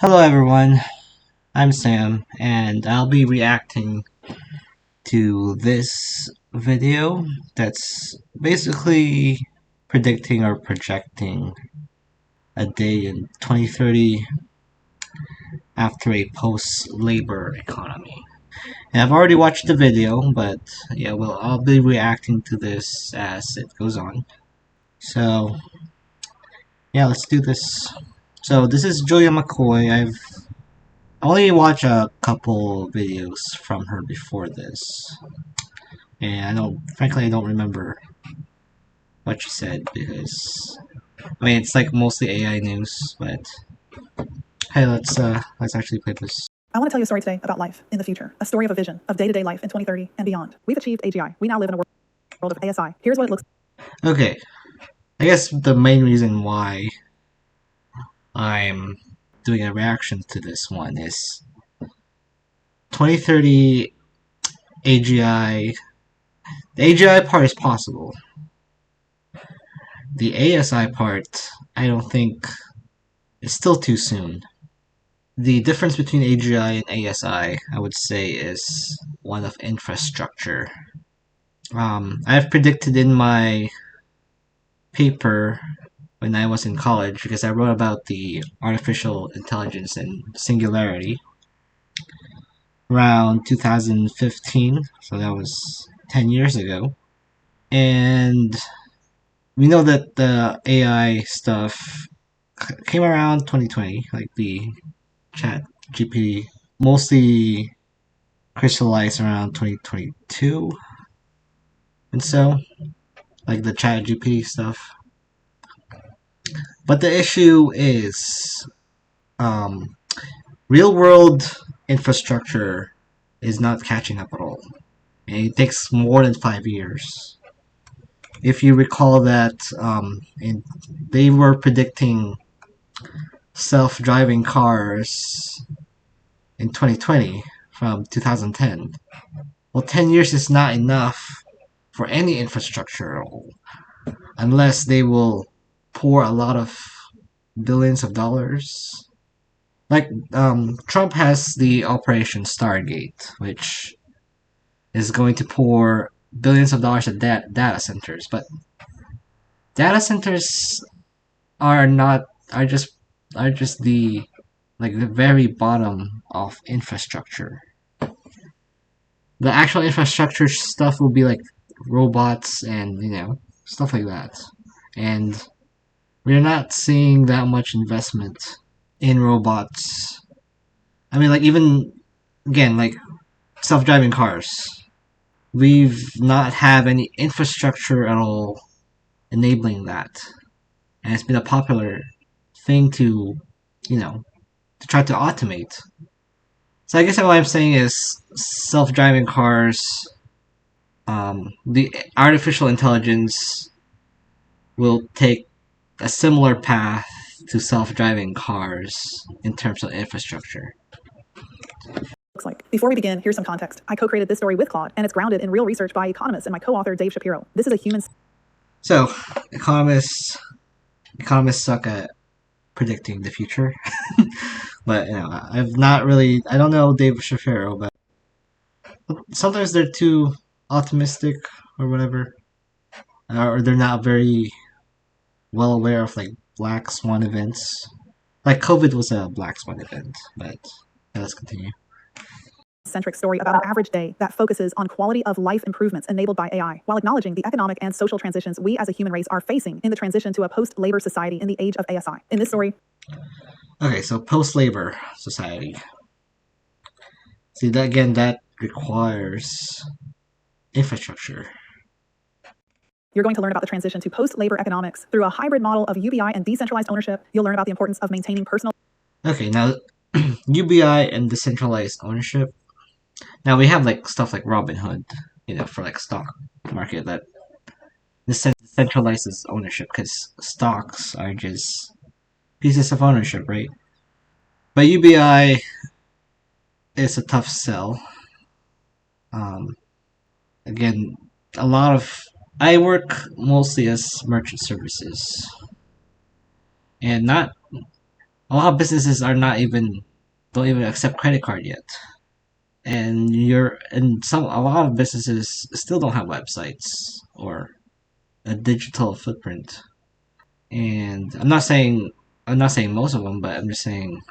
Hello everyone, I'm Sam, and I'll be reacting to this video that's basically predicting or projecting a day in 2030 after a post-labor economy. And I've already watched the video, but yeah, well, I'll be reacting to this as it goes on. So, yeah, let's do this. So, this is Julia McCoy. I've only watched a couple videos from her before this, and frankly, I don't remember what she said because I mean it's like mostly AI news. But hey, let's actually play this. I want to tell you a story today about life in the future, a story of a vision of day-to-day life in 2030 and beyond. We've achieved AGI. We now live in a world of ASI. Here's what it looks Okay, I guess the main reason why I'm doing a reaction to this one is 2030 AGI. The AGI part is possible. The ASI part, I don't think, is still too soon. The difference between AGI and ASI, I would say, is one of infrastructure. I've predicted in my paper when I was in college, because I wrote about the artificial intelligence and singularity around 2015, so that was 10 years ago. And we know that the AI stuff came around 2020, like the chat GPT, mostly crystallized around 2022, and so like the chat GPT stuff. But the issue is um, real world infrastructure is not catching up at all, and it takes more than 5 years. If you recall that they were predicting self-driving cars in 2020 from 2010. Well, 10 years is not enough for any infrastructure at all, unless they will pour a lot of billions of dollars. Like, Trump has the Operation Stargate, which is going to pour billions of dollars at data centers, but data centers are not are just the like the very bottom of infrastructure. The actual infrastructure stuff will be like robots and stuff like that. And we're not seeing that much investment in robots. I mean, like even again, like self-driving cars. We've not have any infrastructure at all enabling that, and it's been a popular thing to, you know, to try to automate. So I guess what I'm saying is self-driving cars, the artificial intelligence will take a similar path to self-driving cars in terms of infrastructure. like. Before we begin, here's some context. I co-created this story with Claude, and it's grounded in real research by economists and my co-author Dave Shapiro. This is a human. So economists suck at predicting the future. But I don't know Dave Shapiro, but sometimes they're too optimistic or whatever, or they're not very well aware of like black swan events. Like COVID was a black swan event, but yeah, let's continue. Centric story about an average day that focuses on quality of life improvements enabled by AI, while acknowledging the economic and social transitions we as a human race are facing in the transition to a post-labor society in the age of ASI. In this story, okay, so post-labor society. See that again? That requires infrastructure. You're going to learn about the transition to post-labor economics through a hybrid model of UBI and decentralized ownership. You'll learn about the importance of maintaining personal. Okay, now UBI and decentralized ownership. Now we have like stuff like Robinhood, for like stock market that decentralizes ownership because stocks are just pieces of ownership, right? But UBI is a tough sell. Um, Again, a lot of I work mostly as merchant services, and a lot of businesses are not even don't even accept credit card yet, and a lot of businesses still don't have websites or a digital footprint. And I'm not saying most of them, but I'm just saying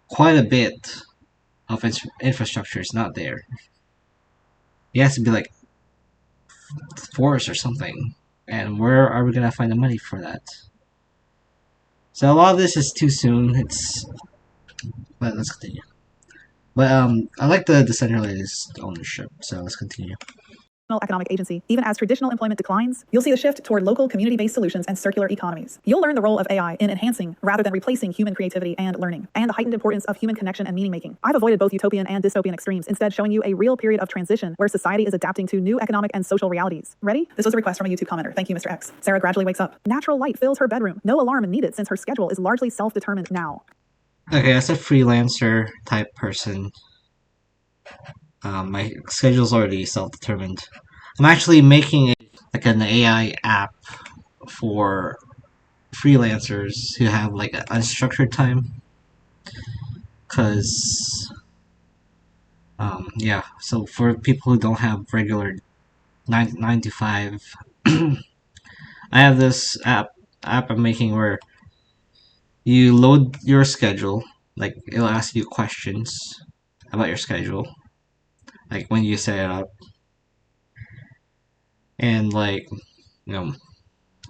quite a bit of infrastructure is not there. It has to be like forest or something. And where are we gonna find the money for that? So a lot of this is too soon. But let's continue. But I like the decentralized ownership. So let's continue. Economic agency. Even as traditional employment declines, you'll see the shift toward local community-based solutions and circular economies. You'll learn the role of AI in enhancing rather than replacing human creativity and learning, and the heightened importance of human connection and meaning making. I've avoided both utopian and dystopian extremes, instead showing you a real period of transition where society is adapting to new economic and social realities. Ready? This was a request from a YouTube commenter. Thank you, Mr. X. Sarah gradually wakes up. Natural light fills her bedroom. No alarm needed since her schedule is largely self-determined now. Okay, as a freelancer type person, my schedule's already self-determined. I'm actually making like an AI app for freelancers who have like an unstructured time. Cause yeah, so for people who don't have regular nine to five, I have this app I'm making where you load your schedule, like it'll ask you questions about your schedule, like when you set it up, and like you know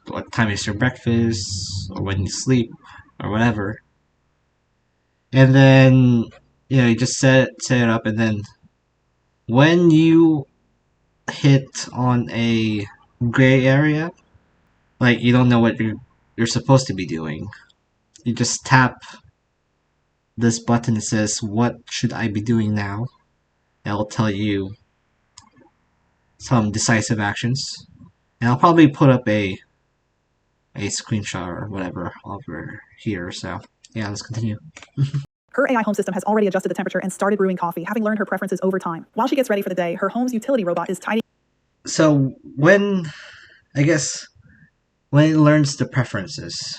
what time is your breakfast or when you sleep or whatever, and then you just set it up, and then when you hit on a gray area, like you don't know what you're supposed to be doing, you just tap this button that says what should I be doing now. It'll tell you some decisive actions, and I'll probably put up a screenshot or whatever over here. So yeah, let's continue. Her AI home system has already adjusted the temperature and started brewing coffee, having learned her preferences over time. While she gets ready for the day, her home's utility robot is tidying. So I guess when it learns the preferences,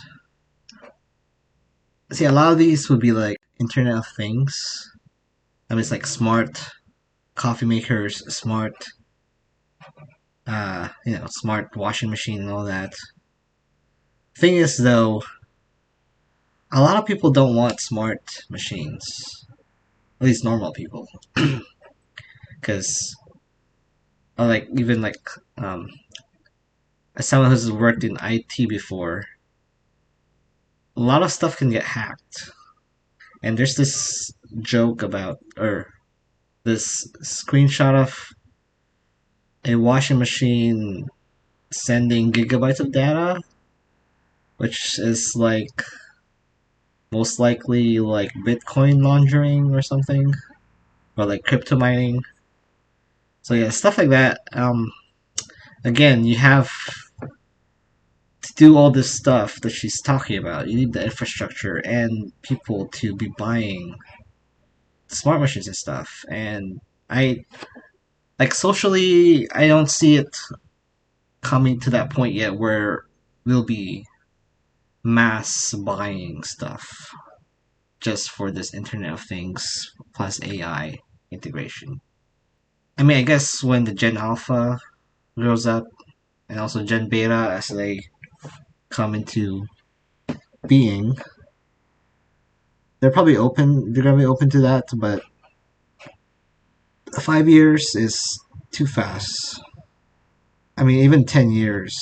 see, a lot of these would be like Internet of Things. I mean, it's like smart coffee makers, smart smart washing machine and all that. Thing is though, a lot of people don't want smart machines. At least normal people. Because like even like as someone who's worked in IT before, a lot of stuff can get hacked. And there's this joke about, or this screenshot of a washing machine sending gigabytes of data, which is like most likely like Bitcoin laundering or something, or like crypto mining. So yeah, stuff like that. Again, you have to do all this stuff that she's talking about. You need the infrastructure and people to be buying smart machines and stuff. And I like socially, I don't see it coming to that point yet where we'll be mass buying stuff just for this Internet of Things plus AI integration. I mean, I guess when the Gen Alpha grows up and also Gen Beta as they come into being, they're gonna be open to that, but 5 years is too fast. I mean, even 10 years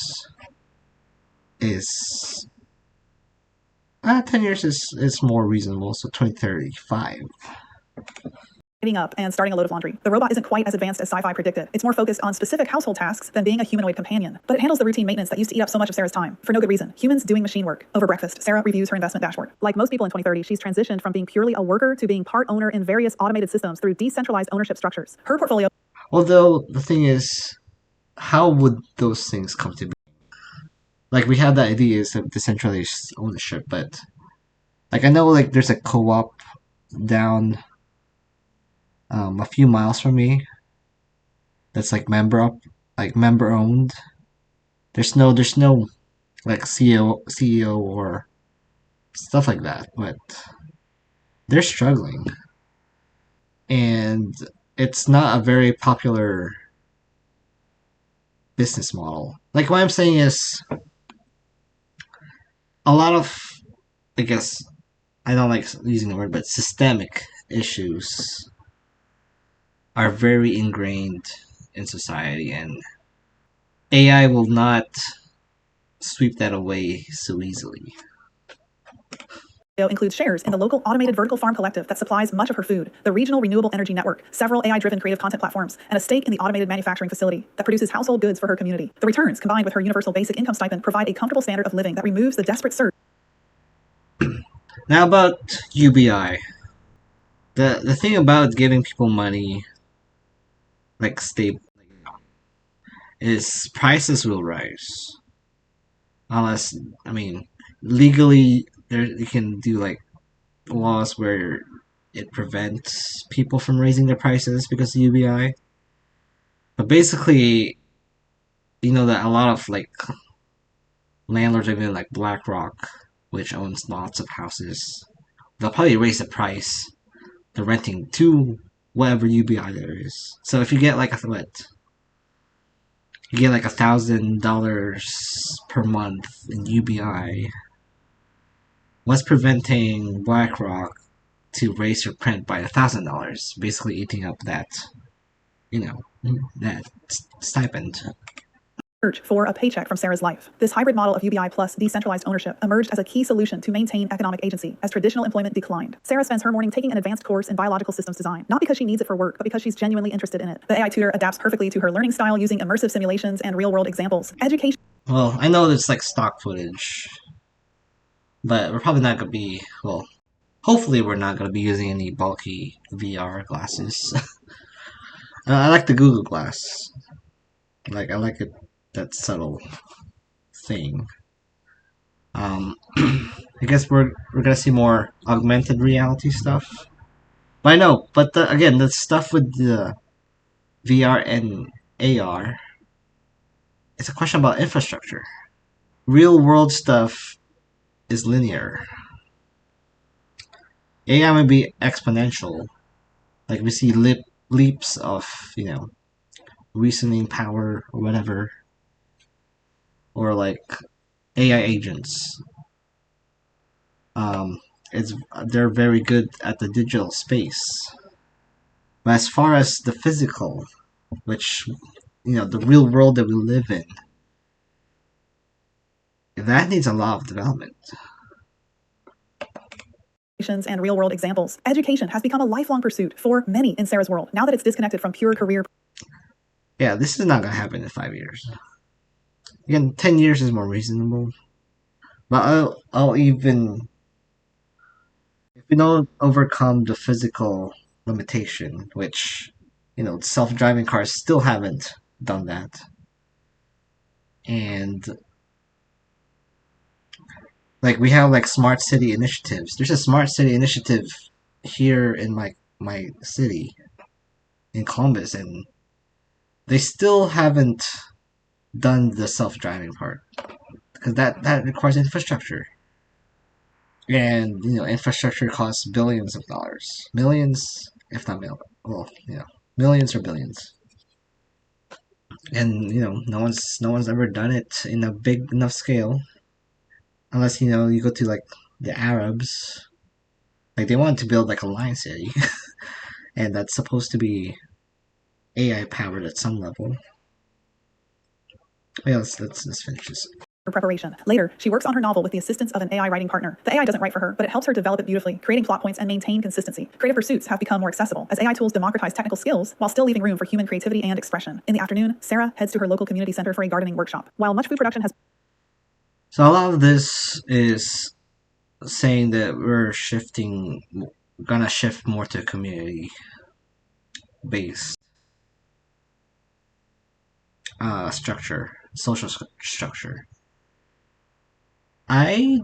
is 10 years is more reasonable. So 2035. Up and starting a load of laundry. The robot isn't quite as advanced as sci-fi predicted. It's more focused on specific household tasks than being a humanoid companion. But it handles the routine maintenance that used to eat up so much of Sarah's time, for no good reason. Humans doing machine work. Over breakfast, Sarah reviews her investment dashboard. Like most people in 2030, she's transitioned from being purely a worker to being part owner in various automated systems through decentralized ownership structures. Her portfolio. Although the thing is, how would those things come to be? Like we have the ideas of decentralized ownership, but like I know like there's a co-op down a few miles from me that's like member owned. There's no like CEO or stuff like that. But they're struggling, and it's not a very popular business model. Like what I'm saying is a lot of, I guess, I don't like using the word, but systemic issues are very ingrained in society, and AI will not sweep that away so easily. Includes shares in the local automated vertical farm collective that supplies much of her food, the regional renewable energy network, several AI-driven creative content platforms, and a stake in the automated manufacturing facility that produces household goods for her community. The returns, combined with her universal basic income stipend, provide a comfortable standard of living that removes the desperate search. Now about UBI. The thing about giving people money, like stable, is prices will rise. Unless, I mean, legally, there you can do like laws where it prevents people from raising their prices because of UBI. But basically, you know that a lot of like landlords, even like BlackRock, which owns lots of houses, they'll probably raise the price they're renting to whatever UBI there is. So if you get like a what, you get like $1,000 per month in UBI, what's preventing BlackRock to raise your rent by $1,000? Basically eating up that, you know, that stipend. Search for a paycheck from Sarah's life. This hybrid model of UBI plus decentralized ownership emerged as a key solution to maintain economic agency as traditional employment declined. Sarah spends her morning taking an advanced course in biological systems design, not because she needs it for work, but because she's genuinely interested in it. The AI tutor adapts perfectly to her learning style using immersive simulations and real-world examples. Education. Well, I know it's like stock footage, but we're probably not gonna be, well, hopefully we're not gonna be using any bulky VR glasses. I like the Google Glass. Like I like it, that subtle thing. I guess we're gonna see more augmented reality stuff. But I know, but again, the stuff with the VR and AR, it's a question about infrastructure. Real world stuff is linear. AI may be exponential. Like we see leaps of, you know, reasoning power or whatever, or like AI agents. Um, it's they're very good at the digital space. But as far as the physical, which, you know, the real world that we live in, that needs a lot of development. And real-world examples. Education has become a lifelong pursuit for many in Sarah's world, now that it's disconnected from pure career. Yeah, this is not gonna happen in 5 years. Again, 10 years is more reasonable. But I'll even, if we don't overcome the physical limitation, which, you know, self-driving cars still haven't done that, and like we have like smart city initiatives. There's a smart city initiative here in my city in Columbus, and they still haven't done the self-driving part because that requires infrastructure, and you know infrastructure costs billions of dollars, millions if not mil, well, you know, millions or billions, and you know no one's ever done it in a big enough scale unless you know you go to like the Arabs, like they wanted to build like a lion city, and that's supposed to be AI powered at some level. Yeah, let's finish this. Preparation. Later, she works on her novel with the assistance of an AI writing partner. The AI doesn't write for her, but it helps her develop it beautifully, creating plot points and maintain consistency. Creative pursuits have become more accessible as AI tools democratize technical skills while still leaving room for human creativity and expression. In the afternoon, Sarah heads to her local community center for a gardening workshop. While much food production has... So a lot of this is saying that gonna shift more to community based structure, social structure. I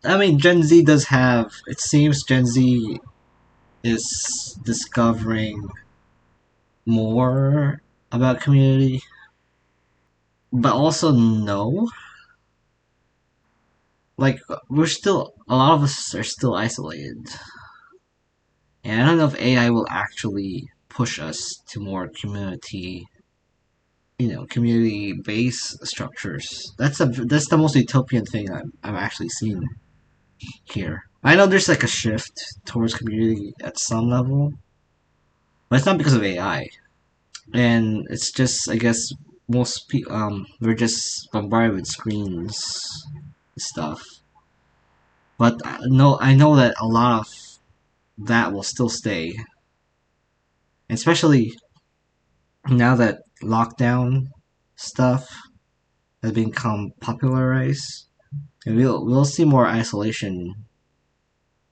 I mean, Gen Z does have. It seems Gen Z is discovering more about community, but also no. like we're still a lot of us are still isolated, and I don't know if AI will actually push us to more community based structures. That's the most utopian thing I've actually seen here. I know there's like a shift towards community at some level, but it's not because of AI, and it's just I guess most people we're just bombarded with screens and stuff. But I know that a lot of that will still stay, especially now that lockdown stuff has become popularized. And we'll see more isolation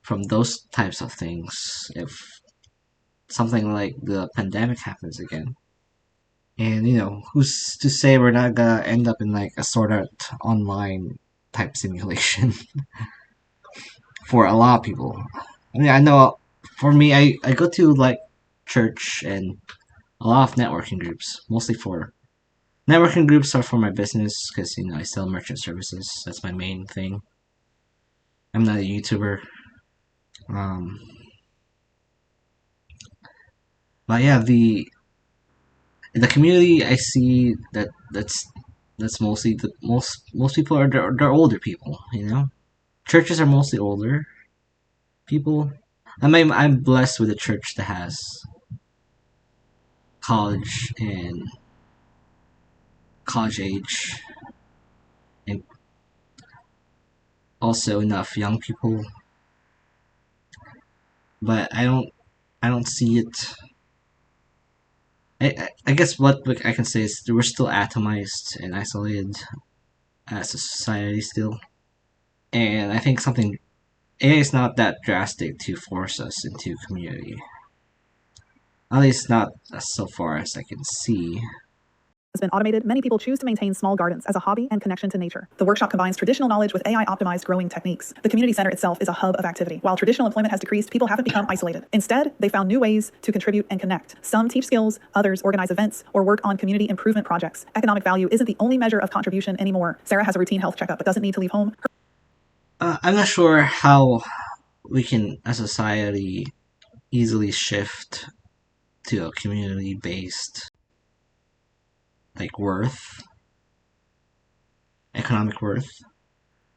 from those types of things if something like the pandemic happens again. And who's to say we're not gonna end up in like a sort of online type simulation for a lot of people. I mean, I know for me, I go to like church and a lot of networking groups, mostly for networking groups are for my business because I sell merchant services. That's my main thing. I'm not a YouTuber. Um, but yeah, the community I see that's mostly the most people are they're older people. Churches are mostly older people. I'm blessed with a church that has college and college age and also enough young people, but I don't see it. I guess what I can say is we're still atomized and isolated as a society still, and I think something AI is not that drastic to force us into community. At least not so far as I can see. Has been automated, many people choose to maintain small gardens as a hobby and connection to nature. The workshop combines traditional knowledge with AI-optimized growing techniques. The community center itself is a hub of activity. While traditional employment has decreased, people haven't become isolated. Instead, they found new ways to contribute and connect. Some teach skills, others organize events, or work on community improvement projects. Economic value isn't the only measure of contribution anymore. Sarah has a routine health checkup but doesn't need to leave home. I'm not sure how we can, as a society, easily shift to a community-based like worth, economic worth.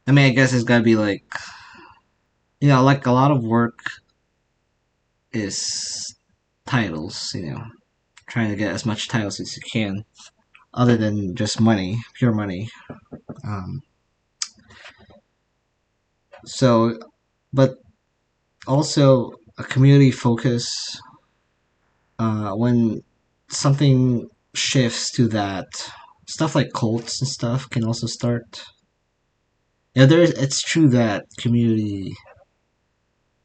I mean, I guess it's gotta be like like a lot of work is titles. Trying to get as much titles as you can, other than just money, pure money. Um, so, but also a community focus. When something shifts to that, stuff like cults and stuff can also start. Yeah, it's true that community.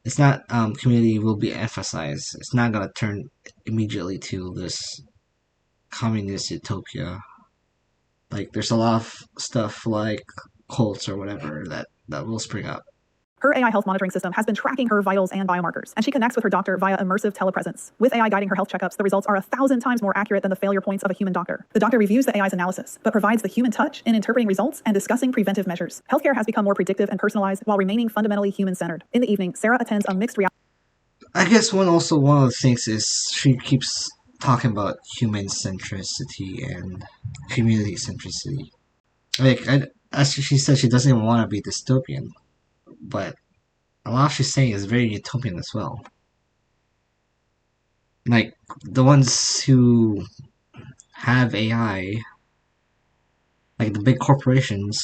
It's not community will be emphasized. It's not gonna turn immediately to this communist utopia. Like there's a lot of stuff like cults or whatever that will spring up. Her AI health monitoring system has been tracking her vitals and biomarkers, and she connects with her doctor via immersive telepresence. With AI guiding her health checkups, the results are 1,000 times more accurate than the failure points of a human doctor. The doctor reviews the AI's analysis, but provides the human touch in interpreting results and discussing preventive measures. Healthcare has become more predictive and personalized while remaining fundamentally human-centered. In the evening, Sarah attends a mixed reality. I guess one of the things is she keeps talking about human centricity and community centricity. Like as she said, she doesn't even want to be dystopian, but a lot she's saying is very utopian as well. Like the ones who have AI, like the big corporations,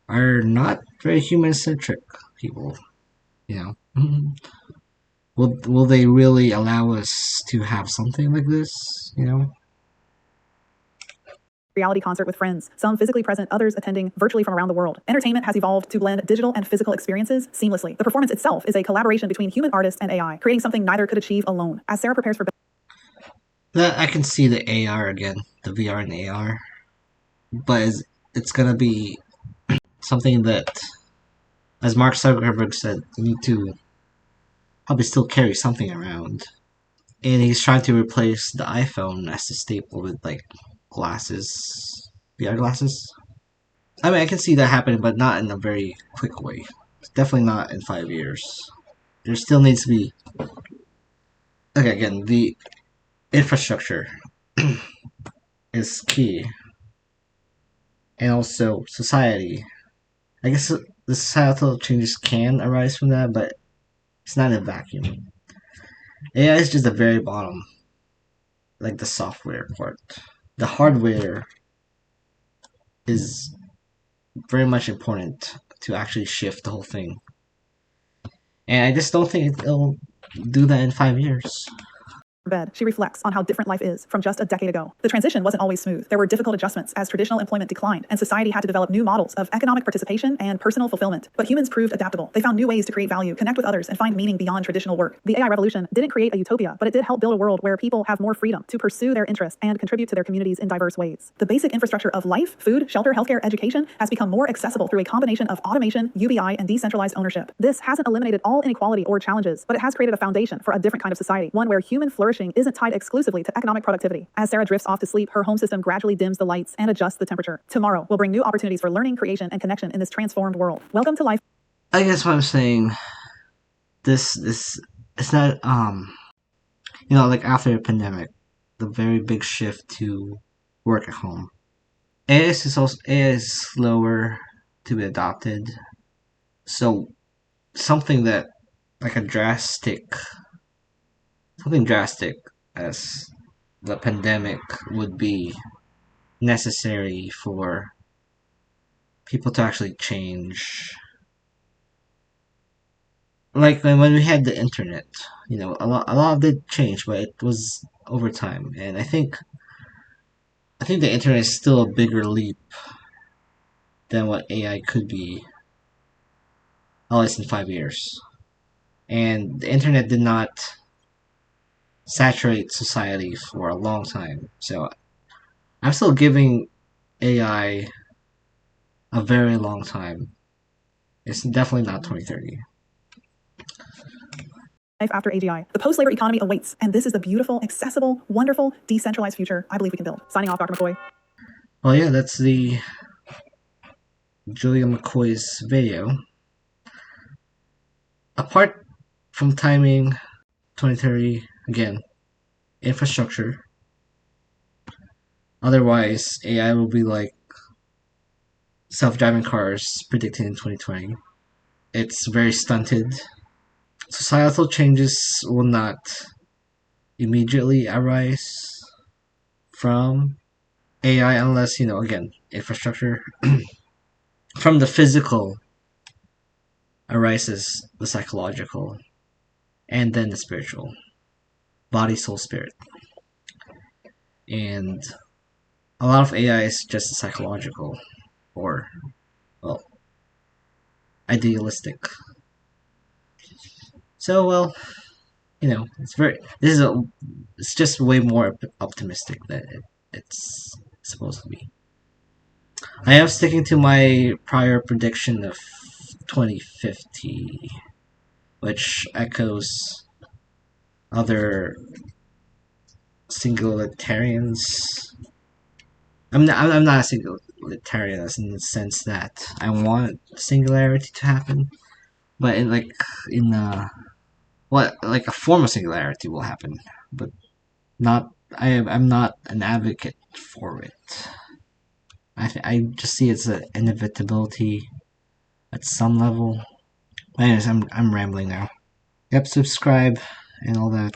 are not very human centric people. Will they really allow us to have something like this? Reality concert with friends, some physically present, others attending virtually from around the world. Entertainment has evolved to blend digital and physical experiences seamlessly. The performance itself is a collaboration between human artists and AI, creating something neither could achieve alone. As Sarah prepares for That I can see the AR again, the VR and AR, but it's gonna be something that, as Mark Zuckerberg said, you need to probably still carry something around. And he's trying to replace the iPhone as a staple with like glasses, VR glasses. I mean, I can see that happening, but not in a very quick way. Definitely not in 5 years. There still needs to be, okay, again, the infrastructure is key, and also society. I guess the societal changes can arise from that, but it's not in a vacuum. AI is just the very bottom, like the software part. The hardware is very much important to actually shift the whole thing. And I just don't think it'll do that in 5 years. Bed, she reflects on how different life is from just a decade ago. The transition wasn't always smooth. There were difficult adjustments as traditional employment declined, and society had to develop new models of economic participation and personal fulfillment. But humans proved adaptable. They found new ways to create value, connect with others, and find meaning beyond traditional work. The AI revolution didn't create a utopia, but it did help build a world where people have more freedom to pursue their interests and contribute to their communities in diverse ways. The basic infrastructure of life, food, shelter, healthcare, education has become more accessible through a combination of automation, UBI, and decentralized ownership. This hasn't eliminated all inequality or challenges, but it has created a foundation for a different kind of society, one where human flourishing isn't tied exclusively to economic productivity. As Sarah drifts off to sleep, her home system gradually dims the lights and adjusts the temperature. Tomorrow will bring new opportunities for learning, creation, and connection in this transformed world. Welcome to life. I guess what I'm saying, this it's not like after the pandemic, the very big shift to work at home. AI is slower to be adopted. So something that like a drastic something drastic as the pandemic would be necessary for people to actually change. Like when we had the internet, a lot of it changed, but it was over time. And I think the internet is still a bigger leap than what AI could be, at least in 5 years. And the internet did not saturate society for a long time. So I'm still giving AI a very long time. It's definitely not 2030. Life after AGI. The post-labor economy awaits, and this is the beautiful, accessible, wonderful, decentralized future I believe we can build. Signing off, Dr. McCoy. Well, yeah, that's the Julia McCoy's video. Apart from timing, 2030, again, infrastructure. Otherwise, AI will be like self-driving cars predicted in 2020. It's very stunted. Societal changes will not immediately arise from AI unless, again, infrastructure. From the physical arises the psychological and then the spiritual. Body, soul, spirit. And a lot of AI is just psychological or, well, idealistic. So, well, it's just way more optimistic than it's supposed to be. I am sticking to my prior prediction of 2050, which echoes other singularitarians. I'm not a singularitarian in the sense that I want singularity to happen, but in what like a form of singularity will happen, but not. I'm not an advocate for it. I just see it's an inevitability at some level. Anyways, I'm rambling now. Yep, subscribe and all that.